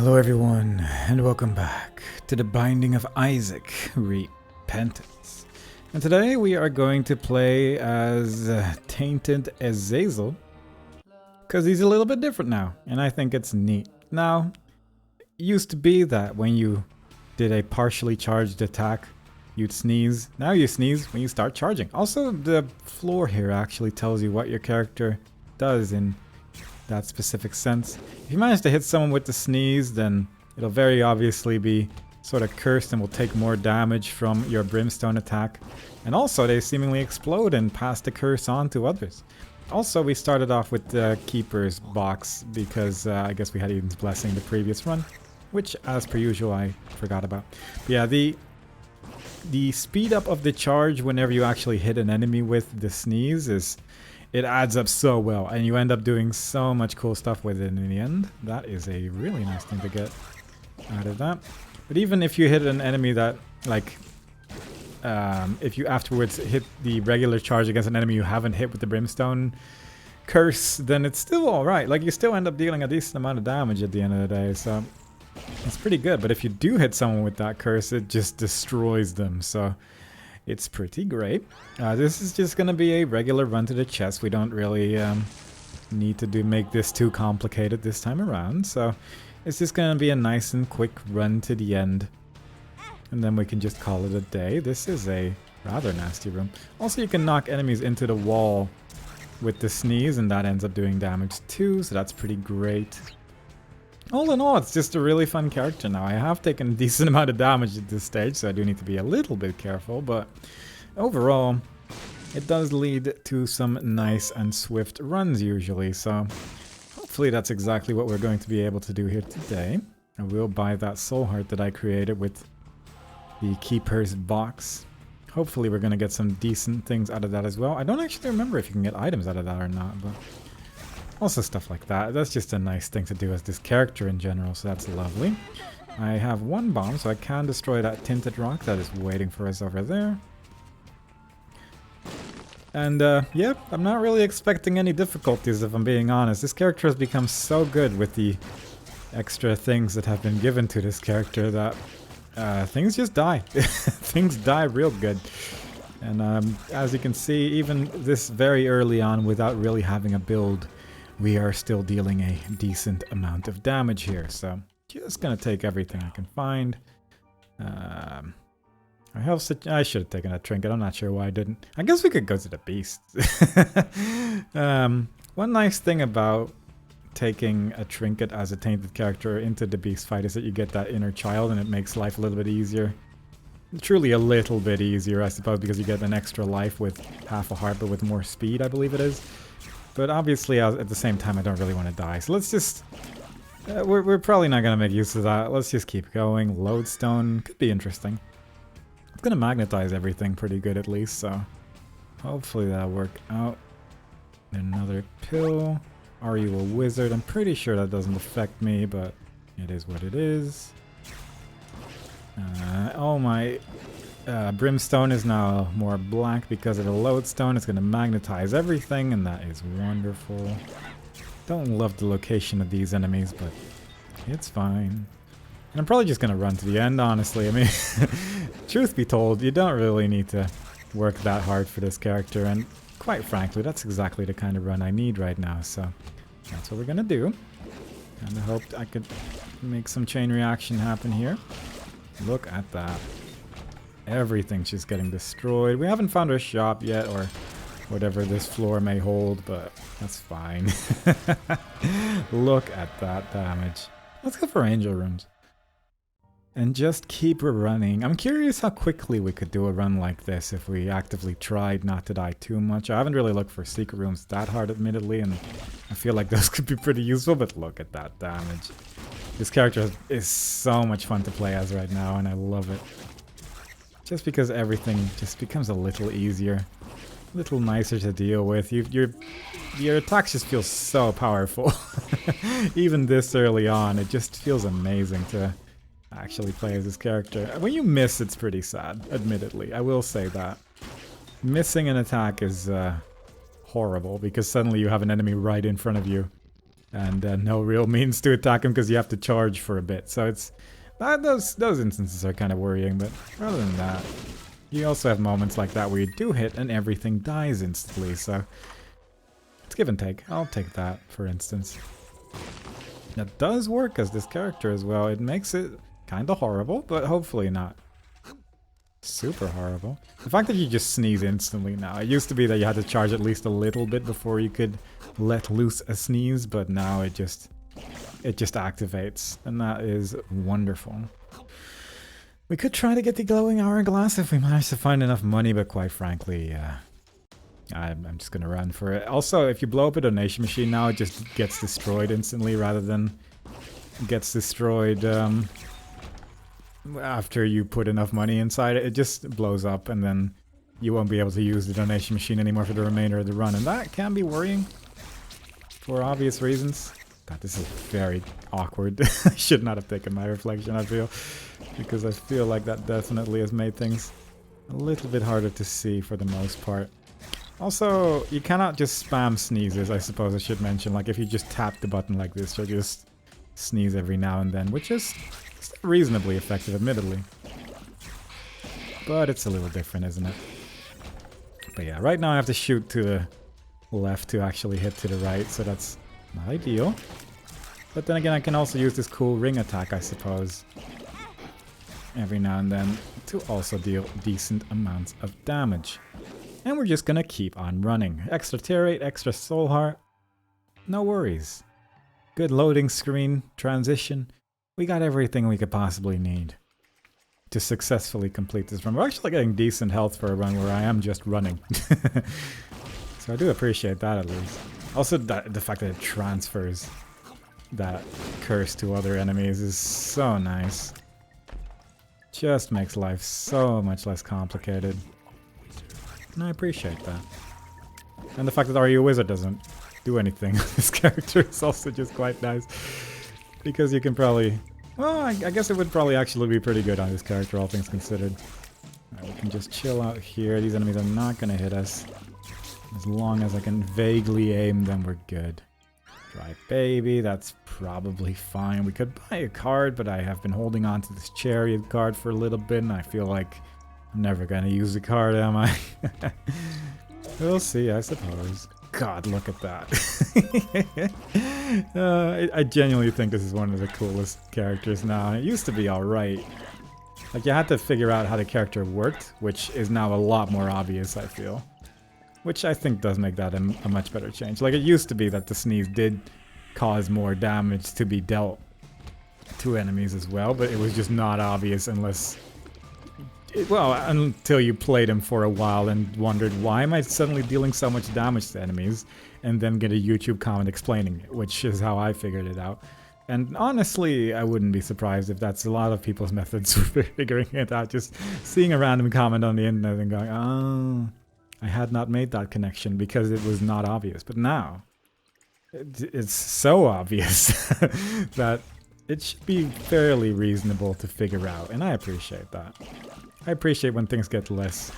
Hello everyone, and welcome back to the Binding of Isaac Repentance. And today we are going to play as Tainted Azazel, because he's a little bit different now, and I think it's neat. Now, it used to be that when you did a partially charged attack, you'd sneeze. Now you sneeze when you start charging. Also, the floor here actually tells you what your character does in that specific sense. If you manage to hit someone with the sneeze, then it'll very obviously be sort of cursed and will take more damage from your brimstone attack. And also they seemingly explode and pass the curse on to others. Also, we started off with the Keeper's box because I guess we had Eden's Blessing the previous run, which as per usual I forgot about. But yeah, the speed up of the charge whenever you actually hit an enemy with the sneeze it adds up so well, and you end up doing so much cool stuff with it in the end. That is a really nice thing to get out of that. But even if you hit an enemy that, like, if you afterwards hit the regular charge against an enemy you haven't hit with the brimstone curse, then it's still alright. Like, you still end up dealing a decent amount of damage at the end of the day, so it's pretty good. But if you do hit someone with that curse, it just destroys them, so it's pretty great. This is just going to be a regular run to the chest. We don't really need to make this too complicated this time around. So it's just going to be a nice and quick run to the end. And then we can just call it a day. This is a rather nasty room. Also, you can knock enemies into the wall with the sneeze, and that ends up doing damage too. So that's pretty great. All in all, it's just a really fun character now. I have taken a decent amount of damage at this stage, so I do need to be a little bit careful, but overall, it does lead to some nice and swift runs usually, so hopefully that's exactly what we're going to be able to do here today. I will buy that soul heart that I created with the Keeper's box. Hopefully we're going to get some decent things out of that as well. I don't actually remember if you can get items out of that or not, but also stuff like that. That's just a nice thing to do as this character in general, so that's lovely. I have one bomb, so I can destroy that tinted rock that is waiting for us over there. And yeah, I'm not really expecting any difficulties if I'm being honest. This character has become so good with the extra things that have been given to this character that things just die. Things die real good. And as you can see, even this very early on without really having a build, we are still dealing a decent amount of damage here, so just gonna take everything I can find. I should have taken a trinket, I'm not sure why I didn't. I guess we could go to the beast. One nice thing about taking a trinket as a tainted character into the beast fight is that you get that inner child, and it makes life a little bit easier. Truly a little bit easier, I suppose, because you get an extra life with half a heart, but with more speed, I believe it is. But obviously, at the same time, I don't really want to die. So let's just... we're probably not going to make use of that. Let's just keep going. Lodestone could be interesting. It's going to magnetize everything pretty good at least, so hopefully that'll work out. Another pill. Are you a wizard? I'm pretty sure that doesn't affect me, but it is what it is. Oh my... brimstone is now more black because of the lodestone. It's going to magnetize everything, and that is wonderful. Don't love the location of these enemies, but it's fine. And I'm probably just going to run to the end, honestly. I mean, truth be told, you don't really need to work that hard for this character, and quite frankly, that's exactly the kind of run I need right now, so that's what we're going to do. And I hoped I could make some chain reaction happen here. Look at that. Everything's just getting destroyed. We haven't found our shop yet, or whatever this floor may hold, but that's fine. Look at that damage. Let's go for angel rooms. And just keep running. I'm curious how quickly we could do a run like this if we actively tried not to die too much. I haven't really looked for secret rooms that hard, admittedly, and I feel like those could be pretty useful, but look at that damage. This character is so much fun to play as right now, and I love it. Just because everything just becomes a little easier, a little nicer to deal with. Your attacks just feel so powerful. Even this early on, it just feels amazing to actually play as this character. When you miss, it's pretty sad, admittedly. I will say that. Missing an attack is horrible, because suddenly you have an enemy right in front of you And no real means to attack him because you have to charge for a bit. So it's those instances are kind of worrying, but other than that, you also have moments like that where you do hit and everything dies instantly, so it's give and take. I'll take that, for instance. That does work as this character as well. It makes it kind of horrible, but hopefully not super horrible. The fact that you just sneeze instantly now. It used to be that you had to charge at least a little bit before you could let loose a sneeze, but now it just activates, and that is wonderful. We could try to get the glowing hourglass if we manage to find enough money, but quite frankly, I'm just gonna run for it. Also, if you blow up a donation machine now, it just gets destroyed instantly rather than gets destroyed after you put enough money inside it. It just blows up and then you won't be able to use the donation machine anymore for the remainder of the run, and that can be worrying for obvious reasons. God, this is very awkward. I should not have taken my reflection, I feel, because I feel like that definitely has made things a little bit harder to see for the most part. Also, you cannot just spam sneezes, I suppose I should mention. Like, if you just tap the button like this, you'll just sneeze every now and then, which is reasonably effective, admittedly. But it's a little different, isn't it? But yeah, right now I have to shoot to the left to actually hit to the right, so that's not ideal. But then again, I can also use this cool ring attack, I suppose, every now and then to also deal decent amounts of damage. And we're just gonna keep on running. Extra tear rate, extra soul heart. No worries. Good loading screen, transition. We got everything we could possibly need to successfully complete this run. We're actually getting decent health for a run where I am just running. So I do appreciate that at least. Also, the fact that it transfers that curse to other enemies is so nice. Just makes life so much less complicated. And I appreciate that. And the fact that RU Wizard doesn't do anything with this character is also just quite nice. Because you can probably... Well, I guess it would probably actually be pretty good on this character, all things considered. Right, we can just chill out here. These enemies are not going to hit us. As long as I can vaguely aim, then we're good. Dry baby, that's probably fine. We could buy a card, but I have been holding on to this chariot card for a little bit, and I feel like I'm never gonna use the card, am I? We'll see, I suppose. God, look at that. I genuinely think this is one of the coolest characters now. It used to be alright. Like, you had to figure out how the character worked, which is now a lot more obvious, I feel. Which I think does make that a much better change. Like, it used to be that the sneeze did cause more damage to be dealt to enemies as well, but it was just not obvious unless... well, until you played him for a while and wondered, why am I suddenly dealing so much damage to enemies? And then get a YouTube comment explaining it, which is how I figured it out. And honestly, I wouldn't be surprised if that's a lot of people's methods for figuring it out. Just seeing a random comment on the internet and going, oh... I had not made that connection because it was not obvious. But now, it's so obvious that it should be fairly reasonable to figure out. And I appreciate that. I appreciate when things get less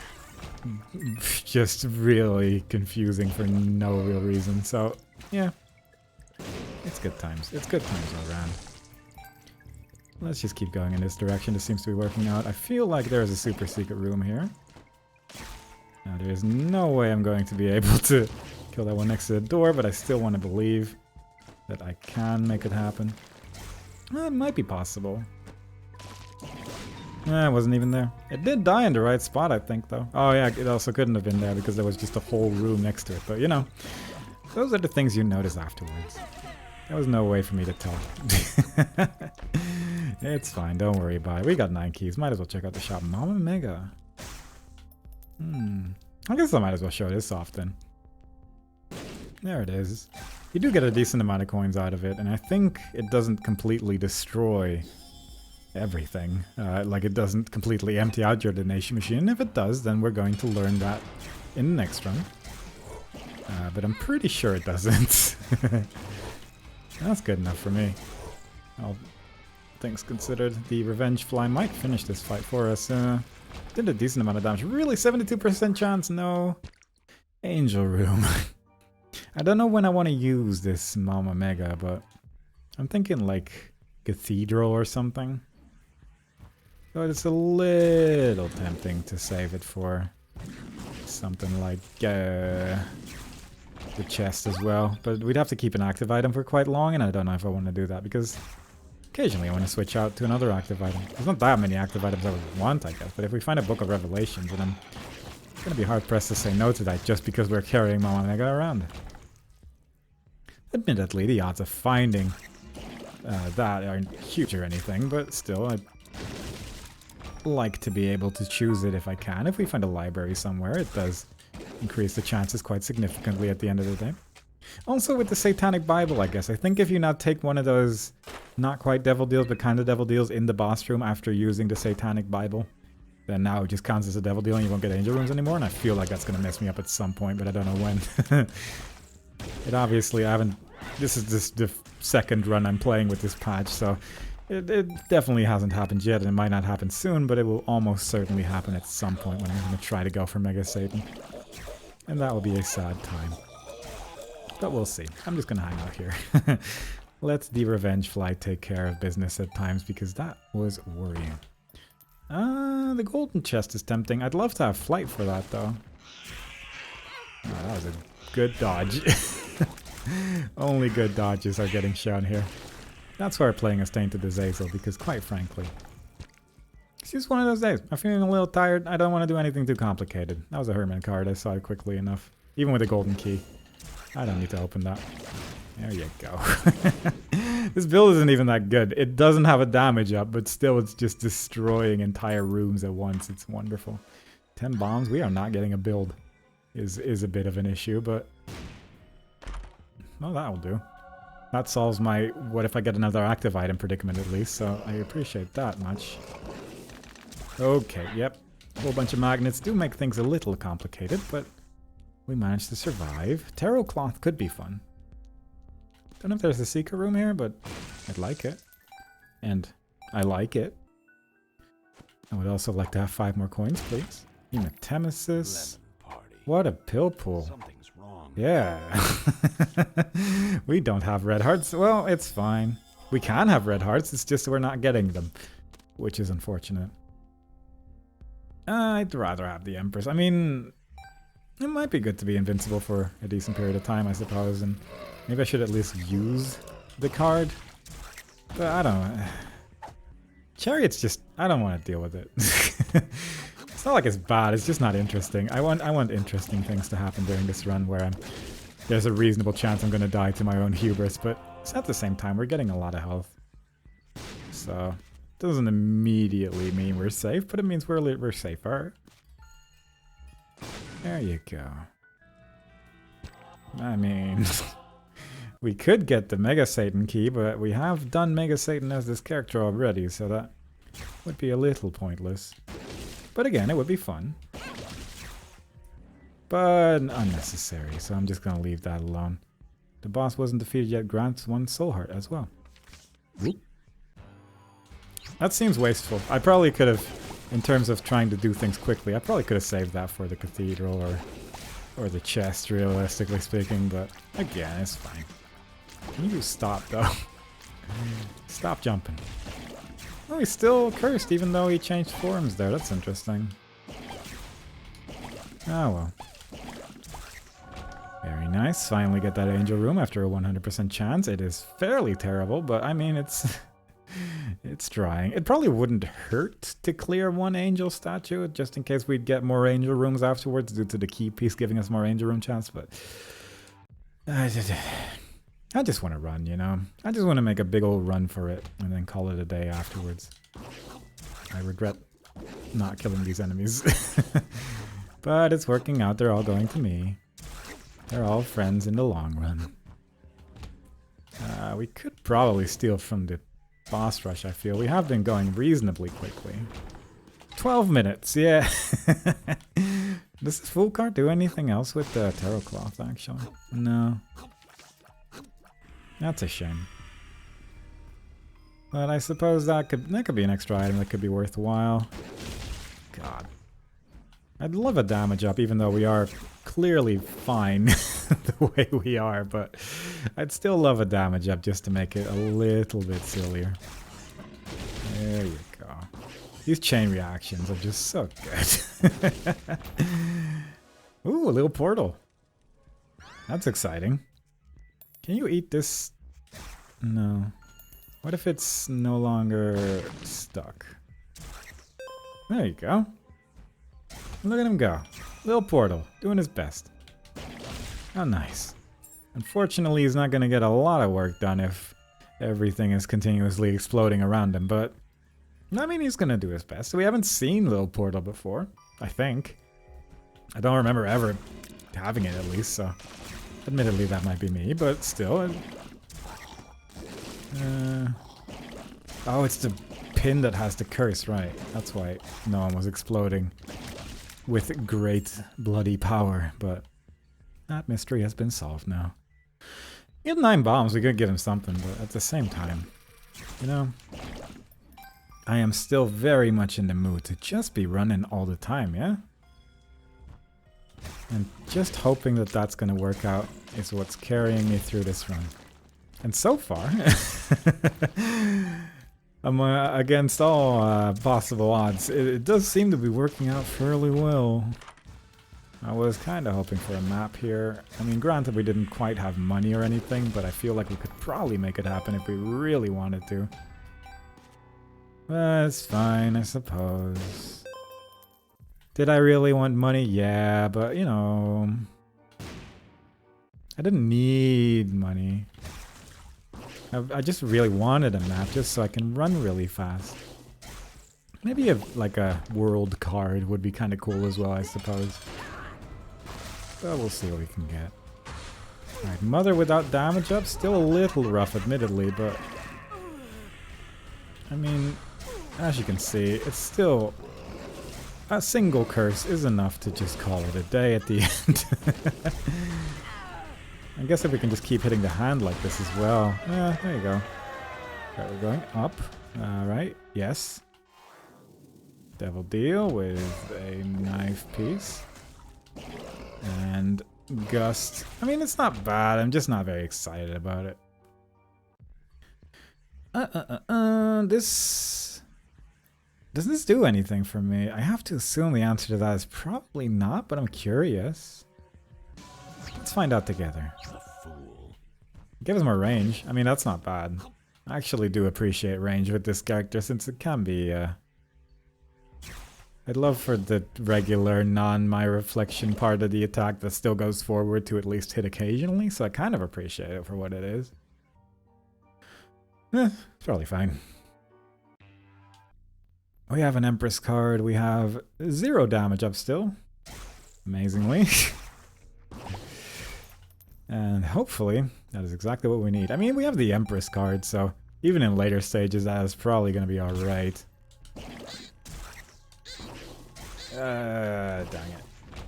just really confusing for no real reason. So, yeah. It's good times. It's good times all around. Let's just keep going in this direction. This seems to be working out. I feel like there's a super secret room here. Now, there is no way I'm going to be able to kill that one next to the door, but I still want to believe that I can make it happen. Well, it might be possible. It wasn't even there. It did die in the right spot, I think, though. Oh, yeah, it also couldn't have been there because there was just a whole room next to it. But, you know, those are the things you notice afterwards. There was no way for me to tell. It's fine, don't worry about it. We got 9 keys. Might as well check out the shop. Mama Mega. I guess I might as well show this off then. There it is. You do get a decent amount of coins out of it, and I think it doesn't completely destroy everything. Like, it doesn't completely empty out your donation machine. If it does, then we're going to learn that in the next run. But I'm pretty sure it doesn't. That's good enough for me. All things considered, the Revenge Fly might finish this fight for us. Did a decent amount of damage. Really? 72% chance? No. Angel Room. I don't know when I want to use this Mama Mega, but I'm thinking like Cathedral or something. But it's a little tempting to save it for something like the chest as well. But we'd have to keep an active item for quite long, and I don't know if I want to do that because occasionally I want to switch out to another active item. There's not that many active items I would want, I guess, but if we find a Book of Revelations, then I'm going to be hard-pressed to say no to that just because we're carrying Mama Mega around. Admittedly, the odds of finding that aren't huge or anything, but still, I'd like to be able to choose it if I can. If we find a library somewhere, it does increase the chances quite significantly at the end of the day. Also with the Satanic Bible, I guess. I think if you not take one of those not quite devil deals, but kind of devil deals in the boss room after using the Satanic Bible, then now it just counts as a devil deal and you won't get angel rooms anymore, and I feel like that's going to mess me up at some point, but I don't know when. It obviously, I haven't... This is the second run I'm playing with this patch, so it definitely hasn't happened yet, and it might not happen soon, but it will almost certainly happen at some point when I'm going to try to go for Mega Satan. And that will be a sad time. But we'll see. I'm just going to hang out here. Let the Revenge Flight take care of business at times, because that was worrying. The golden chest is tempting. I'd love to have flight for that, though. Oh, that was a good dodge. Only good dodges are getting shown here. That's why we're playing as Tainted Azazel, because quite frankly, it's just one of those days. I'm feeling a little tired. I don't want to do anything too complicated. That was a Herman card. I saw it quickly enough. Even with a golden key. I don't need to open that. There you go. This build isn't even that good. It doesn't have a damage up, but still it's just destroying entire rooms at once. It's wonderful. 10 bombs. We are not getting a build. Is a bit of an issue, but... well, that'll do. That solves my what if I get another active item predicament at least, so I appreciate that much. Okay, yep. A whole bunch of magnets do make things a little complicated, but we managed to survive. Tarot cloth could be fun. Don't know if there's a secret room here, but I'd like it. And I like it. I would also like to have 5 more coins, please. Hematemesis. What a pill pool. Yeah. We don't have red hearts. Well, it's fine. We can have red hearts, it's just we're not getting them. Which is unfortunate. I'd rather have the Empress. I mean, it might be good to be invincible for a decent period of time, I suppose. And maybe I should at least use the card. But I don't know. Chariot's just... I don't want to deal with it. It's not like it's bad, it's just not interesting. I want interesting things to happen during this run where there's a reasonable chance I'm going to die to my own hubris, but at the same time, we're getting a lot of health. So, it doesn't immediately mean we're safe, but it means we're safer. There you go. I mean, we could get the Mega Satan key, but we have done Mega Satan as this character already, so that would be a little pointless. But again, it would be fun. But unnecessary, so I'm just going to leave that alone. The boss wasn't defeated yet, grants 1 soul heart as well. That seems wasteful. I probably could have, in terms of trying to do things quickly, I probably could have saved that for the cathedral or the chest, realistically speaking, but again, it's fine. Can you stop, though? Stop jumping. Oh, he's still cursed, even though he changed forms there. That's interesting. Oh, well. Very nice. Finally get that angel room after a 100% chance. It is fairly terrible, but I mean, it's... it's trying. It probably wouldn't hurt to clear 1 angel statue, just in case we'd get more angel rooms afterwards due to the key piece giving us more angel room chance, but... I just want to run, you know? I just want to make a big old run for it, and then call it a day afterwards. I regret not killing these enemies. But it's working out, they're all going to me. They're all friends in the long run. We could probably steal from the boss rush, I feel. We have been going reasonably quickly. 12 minutes, yeah. Does this full card do anything else with the tarot cloth, actually? No. That's a shame. But I suppose that could be an extra item that could be worthwhile. God. I'd love a damage up, even though we are clearly fine the way we are, but I'd still love a damage up just to make it a little bit sillier. There you go. These chain reactions are just so good. Ooh, a little portal. That's exciting. Can you eat this? No. What if it's no longer stuck? There you go. Look at him go. Little portal, doing his best. How nice. Unfortunately, he's not going to get a lot of work done if everything is continuously exploding around him, but I mean, he's going to do his best. We haven't seen Little Portal before, I think. I don't remember ever having it, at least, so admittedly that might be me, but still. Oh, it's the pin that has the curse, right. That's why no one was exploding with great bloody power, but that mystery has been solved now. He had 9 bombs, we could give him something, but at the same time, you know, I am still very much in the mood to just be running all the time, yeah? And just hoping that that's going to work out is what's carrying me through this run. And so far, I'm against all possible odds. It does seem to be working out fairly well. I was kind of hoping for a map here. I mean, granted, we didn't quite have money or anything, but I feel like we could probably make it happen if we really wanted to. That's fine, I suppose. Did I really want money? Yeah, but, you know, I didn't need money. I just really wanted a map just so I can run really fast. Maybe like a world card would be kind of cool as well, I suppose. But we'll see what we can get. Alright, Mother without damage up, still a little rough admittedly, but I mean, as you can see, it's still a single curse is enough to just call it a day at the end. I guess if we can just keep hitting the hand like this as well. Yeah, there you go. Right, we're going up. Alright, yes. Devil deal with a knife piece. And gust. I mean, it's not bad. I'm just not very excited about it. This... Does this do anything for me? I have to assume the answer to that is probably not, but I'm curious. Let's find out together. Give us more range. I mean, that's not bad. I actually do appreciate range with this character since it can be, I'd love for the regular non-my reflection part of the attack that still goes forward to at least hit occasionally, so I kind of appreciate it for what it is. It's probably fine. We have an Empress card. We have 0 damage up still. Amazingly. And hopefully, that is exactly what we need. I mean, we have the Empress card, so even in later stages, that is probably going to be alright. Dang it.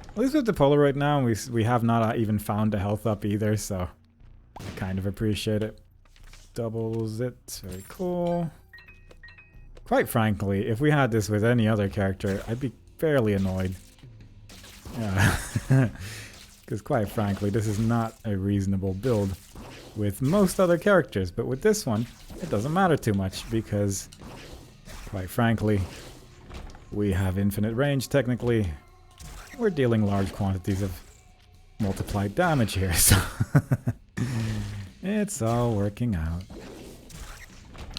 At least with the Polaroid now, we have not even found a health up either, so I kind of appreciate it. Doubles it. Very cool. Quite frankly, if we had this with any other character, I'd be fairly annoyed. Because quite frankly, this is not a reasonable build with most other characters, but with this one, it doesn't matter too much because, quite frankly, we have infinite range technically. We're dealing large quantities of multiplied damage here, so it's all working out.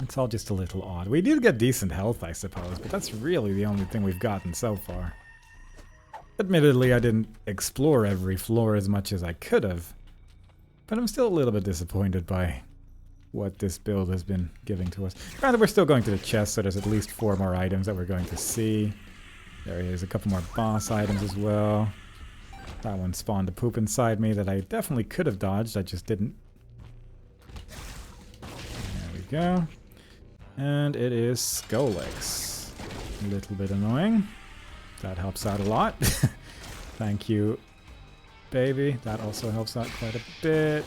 It's all just a little odd. We did get decent health, I suppose, but that's really the only thing we've gotten so far. Admittedly, I didn't explore every floor as much as I could have, but I'm still a little bit disappointed by what this build has been giving to us. Granted, we're still going to the chest, so there's at least 4 more items that we're going to see. There is a couple more boss items as well. That one spawned a poop inside me that I definitely could have dodged, I just didn't. There we go. And it is Skull Legs. A little bit annoying. That helps out a lot. Thank you, baby. That also helps out quite a bit.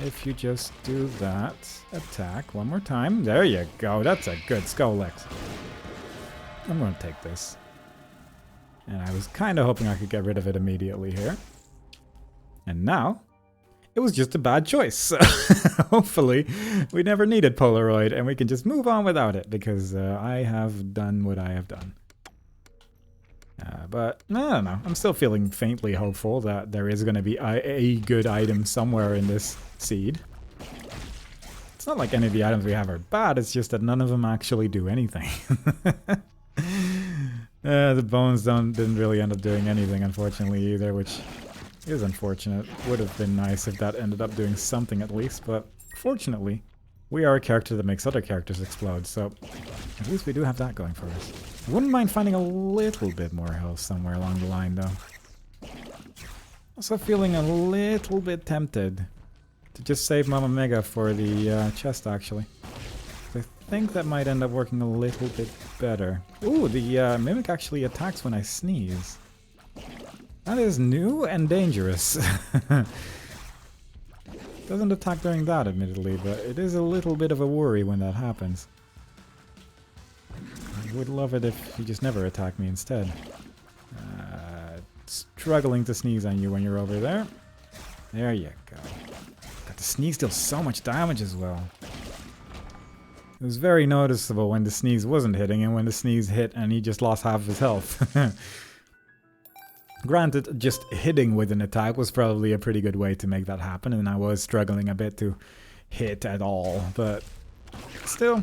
If you just do that, attack one more time. There you go. That's a good Skull Legs. I'm going to take this. And I was kind of hoping I could get rid of it immediately here. And now, it was just a bad choice. So hopefully, we never needed Polaroid and we can just move on without it because I have done what I have done. But I don't know. I'm still feeling faintly hopeful that there is going to be a good item somewhere in this seed. It's not like any of the items we have are bad. It's just that none of them actually do anything. The bones didn't really end up doing anything, unfortunately, either, which is unfortunate. Would have been nice if that ended up doing something at least, but fortunately, we are a character that makes other characters explode, so at least we do have that going for us. Wouldn't mind finding a little bit more health somewhere along the line, though. Also feeling a little bit tempted to just save Mama Mega for the chest, actually. I think that might end up working a little bit better. Ooh, the Mimic actually attacks when I sneeze. That is new and dangerous. Doesn't attack during that, admittedly, but it is a little bit of a worry when that happens. I would love it if you just never attack me instead. Struggling to sneeze on you when you're over there. There you go. God, the sneeze deals so much damage as well. It was very noticeable when the sneeze wasn't hitting and when the sneeze hit and he just lost half of his health. Granted, just hitting with an attack was probably a pretty good way to make that happen, and I was struggling a bit to hit at all, but still,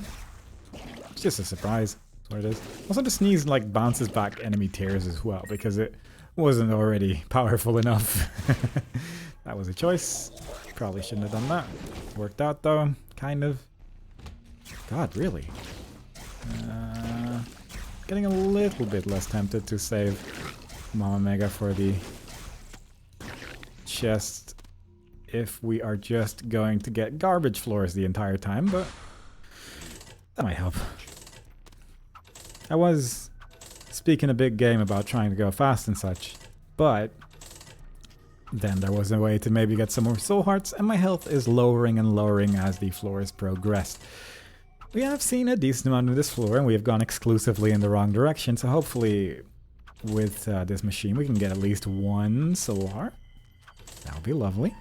it's just a surprise. That's what it is. Also, the sneeze like bounces back enemy tears as well, because it wasn't already powerful enough. That was a choice. Probably shouldn't have done that. Worked out though, kind of. God, really? Getting a little bit less tempted to save Mama Mega for the chest if we are just going to get garbage floors the entire time, but that might help. I was speaking a big game about trying to go fast and such, but then there was a way to maybe get some more soul hearts, and my health is lowering and lowering as the floors progress. We have seen a decent amount of this floor, and we have gone exclusively in the wrong direction, so hopefully with this machine we can get at least one soul heart. That would be lovely.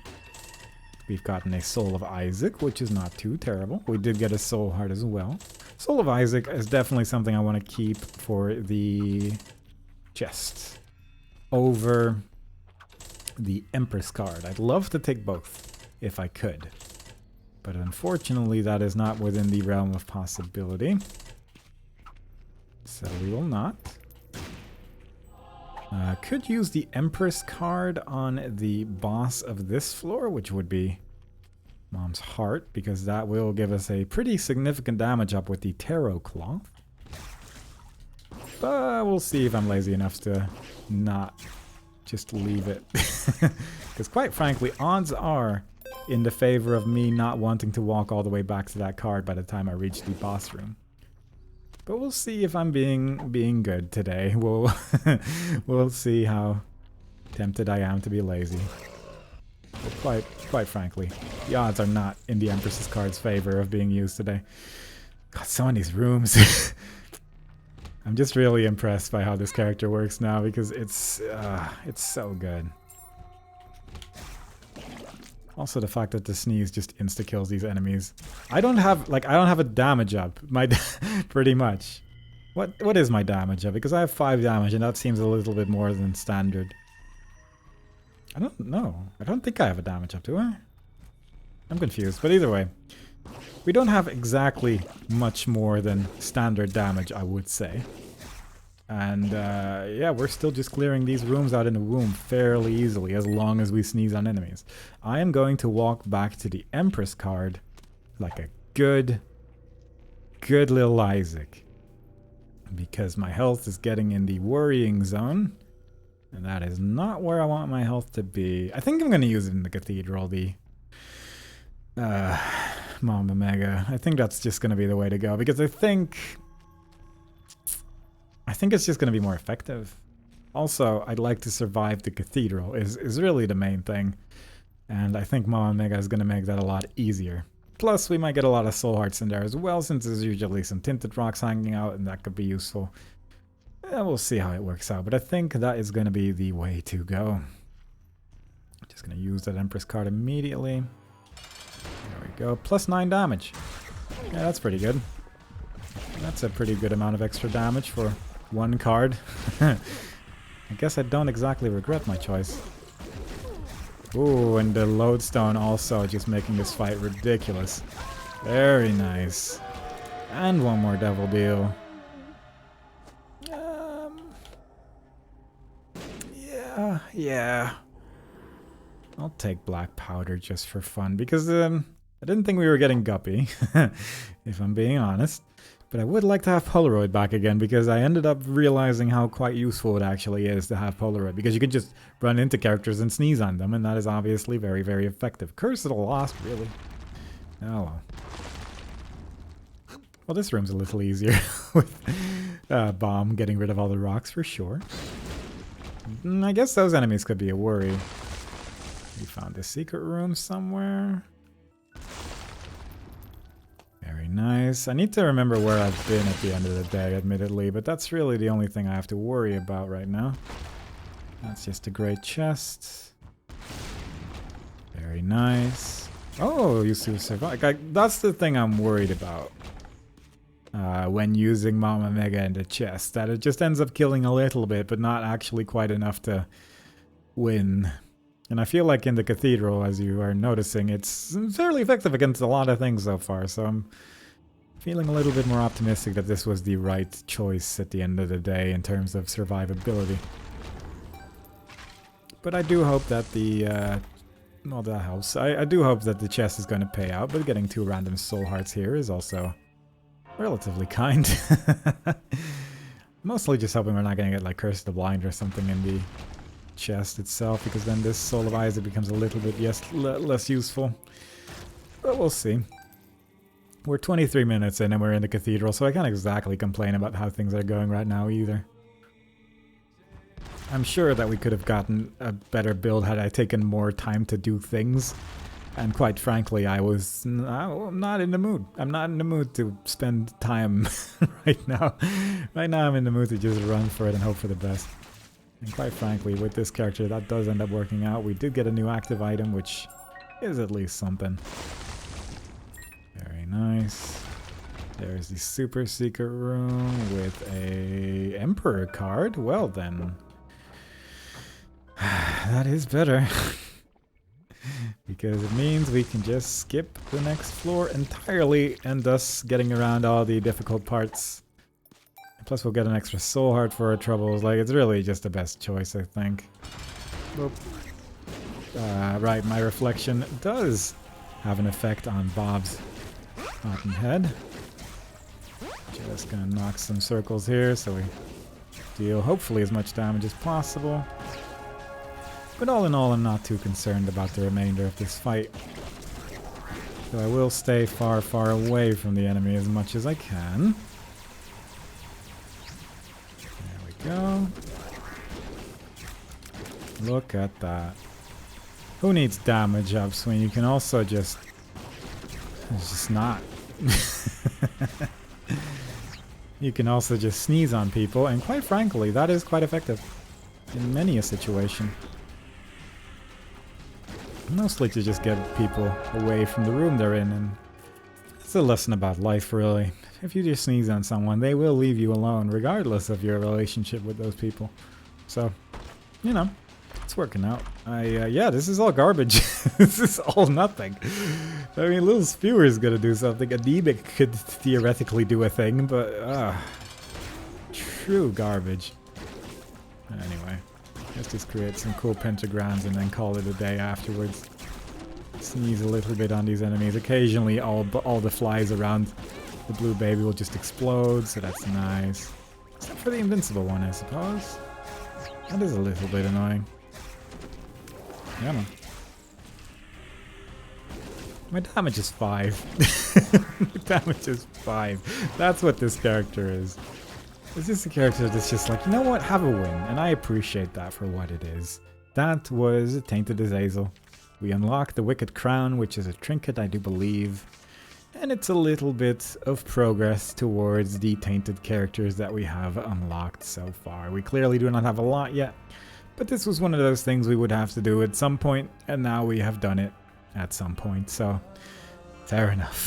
We've gotten a Soul of Isaac, which is not too terrible. We did get a soul heart as well. Soul of Isaac is definitely something I want to keep for the chest over the Empress card. I'd love to take both if I could, but unfortunately that is not within the realm of possibility, so we will not. Could use the Empress card on the boss of this floor, which would be Mom's Heart, because that will give us a pretty significant damage up with the Tarot Cloth. But we'll see if I'm lazy enough to not just leave it. Because quite frankly, odds are in the favor of me not wanting to walk all the way back to that card by the time I reach the boss room. But we'll see if I'm being good today. We'll we'll see how tempted I am to be lazy. But quite frankly, the odds are not in the Empress's card's favor of being used today. God, some of these rooms. I'm just really impressed by how this character works now because it's so good. Also, the fact that the sneeze just insta kills these enemies. I don't have a damage up. Pretty much. What is my damage up? Because I have 5 damage, and that seems a little bit more than standard. I don't know. I don't think I have a damage up, do I? I'm confused. But either way, we don't have exactly much more than standard damage, I would say. And yeah, we're still just clearing these rooms out in the womb fairly easily as long as we sneeze on enemies. I am going to walk back to the Empress card like a good little Isaac. Because my health is getting in the worrying zone. And that is not where I want my health to be. I think I'm going to use it in the cathedral, the Mama Mega. I think that's just going to be the way to go. Because I think it's just going to be more effective. Also, I'd like to survive the cathedral is really the main thing. And I think Mama Mega is going to make that a lot easier. Plus, we might get a lot of soul hearts in there as well, since there's usually some tinted rocks hanging out, and that could be useful. We'll see how it works out, but I think that is going to be the way to go. Just gonna use that Empress card immediately. There we go. Plus 9 damage. Yeah, that's pretty good. That's a pretty good amount of extra damage for one card. I guess I don't exactly regret my choice. Ooh, and the lodestone also just making this fight ridiculous. Very nice. And one more devil deal. Yeah. I'll take black powder just for fun because I didn't think we were getting guppy, if I'm being honest. But I would like to have Polaroid back again because I ended up realizing how quite useful it actually is to have Polaroid because you can just run into characters and sneeze on them, and that is obviously very, very effective. Curse of the Lost, really. Oh well. Well, this room's a little easier with Bomb getting rid of all the rocks for sure. I guess those enemies could be a worry. We found a secret room somewhere. Very nice. I need to remember where I've been at the end of the day, admittedly, but that's really the only thing I have to worry about right now. That's just a great chest. Very nice. Oh, you still survive. That's the thing I'm worried about. When using Mama Mega in the chest, that it just ends up killing a little bit, but not actually quite enough to win. And I feel like in the Cathedral, as you are noticing, it's fairly effective against a lot of things so far, so I'm feeling a little bit more optimistic that this was the right choice at the end of the day in terms of survivability. But I do hope that the... well, that helps. I do hope that the chest is going to pay out, but getting 2 random soul hearts here is also relatively kind. Mostly just hoping we're not going to get like Curse of the Blind or something in the chest itself, because then this Soul of Isaac becomes a little bit less useful. But we'll see. We're 23 minutes in and we're in the Cathedral, so I can't exactly complain about how things are going right now either. I'm sure that we could have gotten a better build had I taken more time to do things. And quite frankly, I'm not in the mood. I'm not in the mood to spend time right now. Right now I'm in the mood to just run for it and hope for the best. And quite frankly, with this character, that does end up working out. We did get a new active item, which is at least something. Very nice. There's the super secret room with a Emperor card. Well then. That is better. Because it means we can just skip the next floor entirely and thus getting around all the difficult parts. Plus we'll get an extra soul heart for our troubles. Like, it's really just the best choice, I think. Boop. Right, my reflection does have an effect on Bob's rotten head. Just gonna knock some circles here so we deal hopefully as much damage as possible. But all in all, I'm not too concerned about the remainder of this fight. So I will stay far, far away from the enemy as much as I can. There we go. Look at that. Who needs damage ups when you can also just... It's just not. You can also just sneeze on people, and quite frankly, that is quite effective in many a situation. Mostly to just get people away from the room they're in, and it's a lesson about life, really. If you just sneeze on someone, they will leave you alone, regardless of your relationship with those people. So, you know, it's working out. Yeah, this is all garbage. This is all nothing. I mean, Little Spewer is gonna do something. Anemic could theoretically do a thing, but, true garbage. Anyway. Let's just create some cool pentagrams and then call it a day afterwards. Sneeze a little bit on these enemies. Occasionally all the flies around the blue baby will just explode, so that's nice. Except for the invincible one, I suppose. That is a little bit annoying. Yeah, man. My damage is 5. My damage is 5. That's what this character is. Is this a character that's just like, you know what, have a win, and I appreciate that for what it is. That was Tainted Azazel. We unlocked the Wicked Crown, which is a trinket, I do believe. And it's a little bit of progress towards the Tainted characters that we have unlocked so far. We clearly do not have a lot yet, But this was one of those things we would have to do at some point, and now we have done it at some point, so fair enough.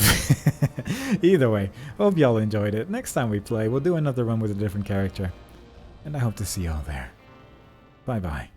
Either way, hope y'all enjoyed it. Next time we play, we'll do another run with a different character, and I hope to see y'all there. Bye-bye.